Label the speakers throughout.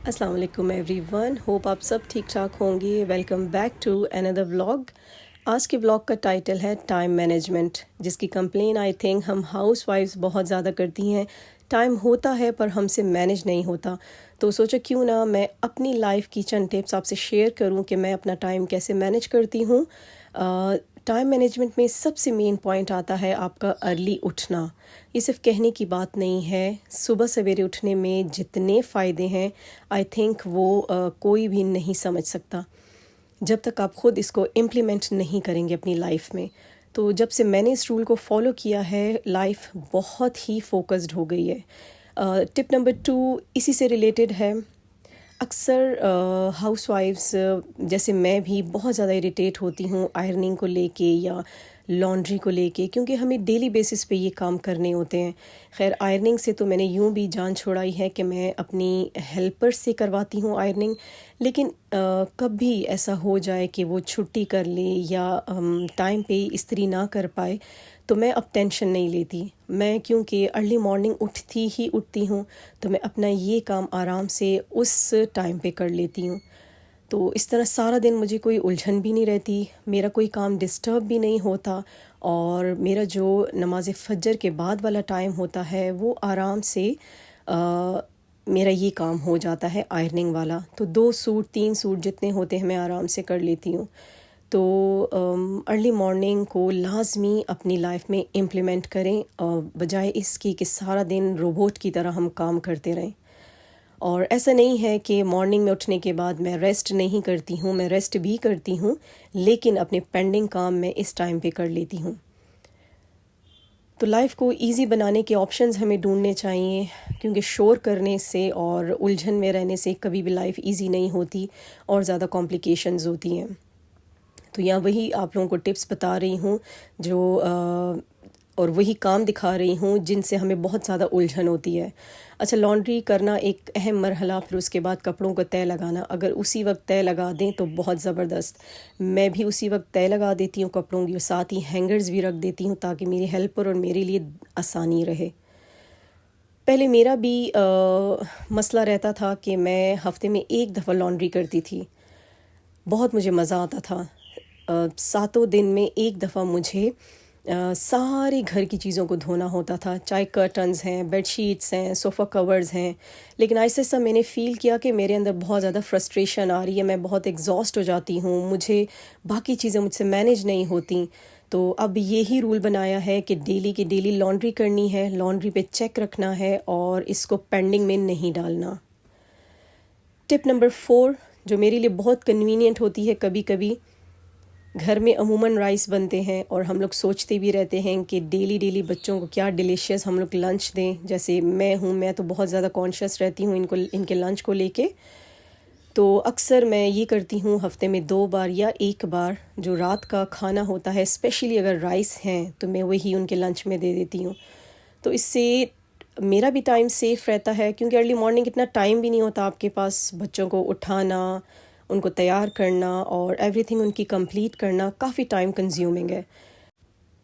Speaker 1: अस्सलाम वालेकुम everyone, hope आप सब ठीक ठाक होंगे। Welcome back to another vlog. आज के व्लॉग का टाइटल है टाइम मैनेजमेंट, जिसकी कंप्लेन आई थिंक हम हाउस वाइफ्स बहुत ज़्यादा करती हैं। टाइम होता है पर हमसे मैनेज नहीं होता। तो सोचा क्यों ना मैं अपनी लाइफ की चंद टिप्स आपसे शेयर करूं कि मैं अपना टाइम कैसे मैनेज करती हूँ। टाइम मैनेजमेंट में सबसे मेन पॉइंट आता है आपका अर्ली उठना। ये सिर्फ कहने की बात नहीं है। सुबह सवेरे उठने में जितने फ़ायदे हैं आई थिंक वो कोई भी नहीं समझ सकता जब तक आप ख़ुद इसको इम्प्लीमेंट नहीं करेंगे अपनी लाइफ में। तो जब से मैंने इस रूल को फॉलो किया है, लाइफ बहुत ही फोकस्ड हो गई है। टिप नंबर 2 इसी से रिलेटेड है। अक्सर हाउसवाइफ्स जैसे मैं भी बहुत ज़्यादा इरिटेट होती हूँ आयरनिंग को लेके या लॉन्ड्री को लेके, क्योंकि हमें डेली बेसिस पे ये काम करने होते हैं। खैर, आयरनिंग से तो मैंने यूं भी जान छोड़ाई है कि मैं अपनी हेल्पर से करवाती हूँ आयरनिंग। लेकिन कभी ऐसा हो जाए कि वो छुट्टी कर ले या टाइम पे इस्त्री ना कर पाए, तो मैं अब टेंशन नहीं लेती। मैं क्योंकि अर्ली मॉर्निंग उठती हूँ, तो मैं अपना ये काम आराम से उस टाइम पे कर लेती हूँ। तो इस तरह सारा दिन मुझे कोई उलझन भी नहीं रहती, मेरा कोई काम डिस्टर्ब भी नहीं होता, और मेरा जो नमाज फजर के बाद वाला टाइम होता है वो आराम से मेरा ये काम हो जाता है आयरनिंग वाला। तो 2 सूट 3 सूट जितने होते हैं मैं आराम से कर लेती हूँ। तो अर्ली मॉर्निंग को लाजमी अपनी लाइफ में इम्प्लीमेंट करें, बजाय इसकी कि सारा दिन रोबोट की तरह हम काम करते रहें। और ऐसा नहीं है कि मॉर्निंग में उठने के बाद मैं रेस्ट नहीं करती हूँ, मैं रेस्ट भी करती हूँ, लेकिन अपने पेंडिंग काम मैं इस टाइम पे कर लेती हूँ। तो लाइफ को इजी बनाने के ऑप्शंस हमें ढूंढने चाहिए, क्योंकि शोर करने से और उलझन में रहने से कभी भी लाइफ इजी नहीं होती और ज़्यादा कॉम्प्लिकेशंस होती हैं। तो यहाँ वही आप लोगों को टिप्स बता रही हूँ जो और वही काम दिखा रही हूँ जिनसे हमें बहुत ज़्यादा उलझन होती है। अच्छा, लॉन्ड्री करना एक अहम मरहला, फिर उसके बाद कपड़ों को तय लगाना। अगर उसी वक्त तय लगा दें तो बहुत ज़बरदस्त। मैं भी उसी वक्त तय लगा देती हूँ कपड़ों की, और साथ ही हैंगर्स भी रख देती हूँ ताकि मेरी हेल्पर और मेरे लिए आसानी रहे। पहले मेरा भी मसला रहता था कि मैं हफ्ते में एक दफ़ा लॉन्ड्री करती थी। बहुत मुझे मज़ा आता था। 7 दिन में एक दफ़ा मुझे सारे घर की चीज़ों को धोना होता था, चाहे कर्टन्स हैं, बेडशीट्स हैं, सोफ़ा कवर्स हैं। लेकिन ऐसे ऐसा मैंने फ़ील किया कि मेरे अंदर बहुत ज़्यादा फ्रस्ट्रेशन आ रही है, मैं बहुत एग्जॉस्ट हो जाती हूँ, मुझे बाकी चीज़ें मुझसे मैनेज नहीं होती। तो अब यही रूल बनाया है कि डेली की डेली लॉन्ड्री करनी है, लॉन्ड्री पे चेक रखना है और इसको पेंडिंग में नहीं डालना। टिप नंबर 4 जो मेरे लिए बहुत कन्वीनियंट होती है, कभी कभी घर में अमूमन राइस बनते हैं और हम लोग सोचते भी रहते हैं कि डेली बच्चों को क्या डिलीशियस हम लोग लंच दें। जैसे मैं तो बहुत ज़्यादा कॉन्शियस रहती हूँ इनके लंच को लेके। तो अक्सर मैं ये करती हूँ हफ्ते में 2 बार या 1 बार जो रात का खाना होता है, स्पेशली अगर राइस हैं तो मैं वही उनके लंच में दे देती हूँ। तो इससे मेरा भी टाइम सेफ़ रहता है, क्योंकि अर्ली मॉर्निंग इतना टाइम भी नहीं होता आपके पास। बच्चों को उठाना, उनको तैयार करना और एवरीथिंग उनकी कंप्लीट करना काफ़ी टाइम कंज्यूमिंग है।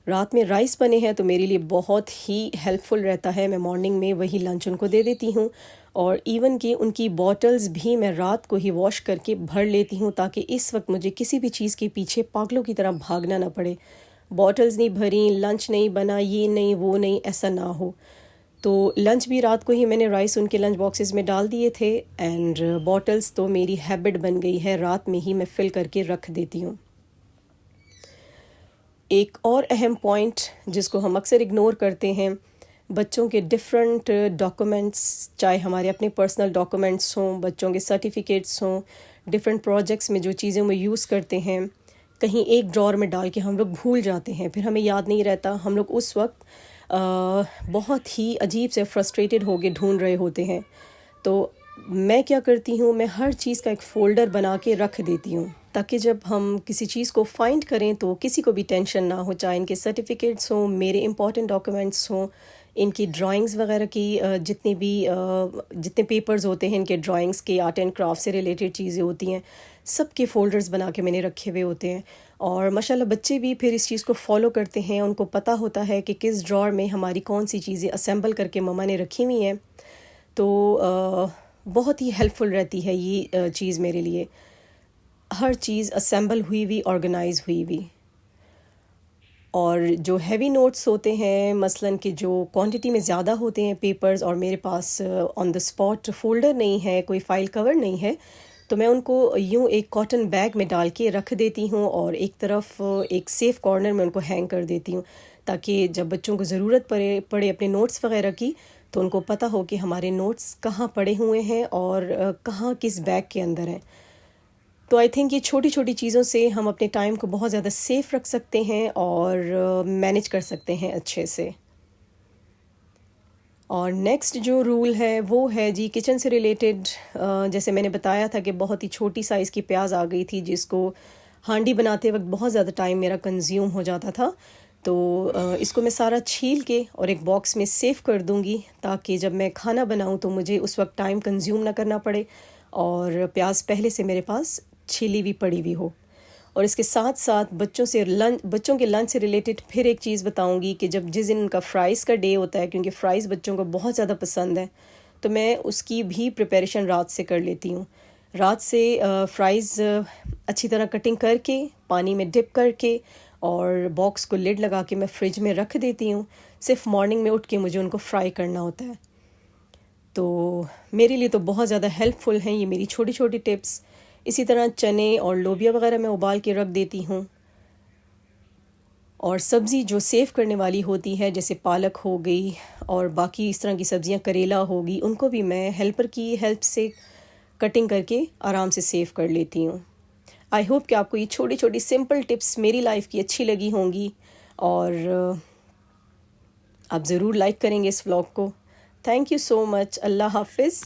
Speaker 1: रात में राइस बने हैं तो मेरे लिए बहुत ही हेल्पफुल रहता है, मैं मॉर्निंग में वही लंच उनको दे देती हूँ। और इवन कि उनकी बॉटल्स भी मैं रात को ही वॉश करके भर लेती हूँ, ताकि इस वक्त मुझे किसी भी चीज़ के पीछे पागलों की तरह भागना ना पड़े। बॉटल्स नहीं भरी, लंच नहीं बना, ये नहीं वो नहीं, ऐसा ना हो। तो लंच भी रात को ही मैंने राइस उनके लंच बॉक्सेस में डाल दिए थे, एंड बॉटल्स तो मेरी हैबिट बन गई है, रात में ही मैं फिल करके रख देती हूँ। एक और अहम पॉइंट जिसको हम अक्सर इग्नोर करते हैं, बच्चों के डिफरेंट डॉक्यूमेंट्स, चाहे हमारे अपने पर्सनल डॉक्यूमेंट्स हों, बच्चों के सर्टिफिकेट्स हों, डिफरेंट प्रोजेक्ट्स में जो चीज़ें वो यूज़ करते हैं, कहीं एक ड्रॉर में डाल के हम लोग भूल जाते हैं, फिर हमें याद नहीं रहता। हम लोग उस वक्त बहुत ही अजीब से फ्रस्ट्रेटेड होके ढूंढ रहे होते हैं। तो मैं क्या करती हूँ, मैं हर चीज़ का एक फ़ोल्डर बना के रख देती हूँ, ताकि जब हम किसी चीज़ को फाइंड करें तो किसी को भी टेंशन ना हो, चाहे इनके सर्टिफिकेट्स हों, मेरे इंपॉर्टेंट डॉक्यूमेंट्स हों, इनकी ड्राइंग्स वगैरह की जितने पेपर्स होते हैं इनके ड्राइंग्स के, आर्ट एंड क्राफ्ट से रिलेटेड चीज़ें होती हैं, सब के फ़ोल्डर्स बना के मैंने रखे हुए होते हैं। और माशाल्लाह बच्चे भी फिर इस चीज़ को फॉलो करते हैं, उनको पता होता है कि किस ड्रॉर में हमारी कौन सी चीज़ें असेंबल करके मम्मा ने रखी हुई हैं। तो بہت ہی ہیلپ فل رہتی ہے یہ چیز میرے لیے، ہر چیز اسمبل ہوئی ہوئی، آرگنائز ہوئی ہوئی. اور جو ہیوی نوٹس ہوتے ہیں مثلاً کہ جو کوانٹٹی میں زیادہ ہوتے ہیں پیپرز، اور میرے پاس آن دا اسپاٹ فولڈر نہیں ہے، کوئی فائل کور نہیں ہے، تو میں ان کو یوں ایک کاٹن بیگ میں ڈال کے رکھ دیتی ہوں، اور ایک طرف ایک سیف کارنر میں ان کو ہینگ کر دیتی ہوں، تاکہ جب بچوں کو ضرورت پڑے اپنے نوٹس وغیرہ کی، تو ان کو پتہ ہو کہ ہمارے نوٹس کہاں پڑے ہوئے ہیں اور کہاں کس بیگ کے اندر ہیں. تو آئی تھنک یہ چھوٹی چھوٹی چیزوں سے ہم اپنے ٹائم کو بہت زیادہ سیف رکھ سکتے ہیں اور مینیج کر سکتے ہیں اچھے سے. اور نیکسٹ جو رول ہے وہ ہے جی کچن سے ریلیٹڈ. جیسے میں نے بتایا تھا کہ بہت ہی چھوٹی سائز کی پیاز آ گئی تھی جس کو ہانڈی بناتے وقت بہت زیادہ ٹائم میرا کنزیوم ہو جاتا تھا، تو اس کو میں سارا چھیل کے اور ایک باکس میں سیو کر دوں گی، تاکہ جب میں کھانا بناؤں تو مجھے اس وقت ٹائم کنزیوم نہ کرنا پڑے، اور پیاز پہلے سے میرے پاس چھیلی ہوئی پڑی ہوئی ہو. اور اس کے ساتھ ساتھ بچوں کے لنچ سے ریلیٹڈ پھر ایک چیز بتاؤں گی کہ جس دن ان کا فرائز کا ڈے ہوتا ہے، کیونکہ فرائز بچوں کو بہت زیادہ پسند ہے، تو میں اس کی بھی پریپریشن رات سے کر لیتی ہوں. رات سے فرائز اچھی طرح کٹنگ کر کے پانی میں ڈپ کر کے اور باکس کو لڈ لگا کے میں فریج میں رکھ دیتی ہوں. صرف مارننگ میں اٹھ کے مجھے ان کو فرائی کرنا ہوتا ہے. تو میرے لیے تو بہت زیادہ ہیلپ فل ہیں یہ میری چھوٹی چھوٹی ٹپس. اسی طرح چنے اور لوبیا وغیرہ میں ابال کے رکھ دیتی ہوں. اور سبزی جو سیو کرنے والی ہوتی ہے جیسے پالک ہو گئی اور باقی اس طرح کی سبزیاں، کریلا ہوگی، ان کو بھی میں ہیلپر کی ہیلپ سے کٹنگ کر کے آرام سے سیو کر لیتی ہوں. آئی ہوپ کہ آپ کو یہ چھوٹی چھوٹی سمپل ٹپس میری لائف کی اچھی لگی ہوں گی، اور آپ ضرور لائک کریں گے اس ولاگ کو. تھینک یو سو مچ. اللہ حافظ.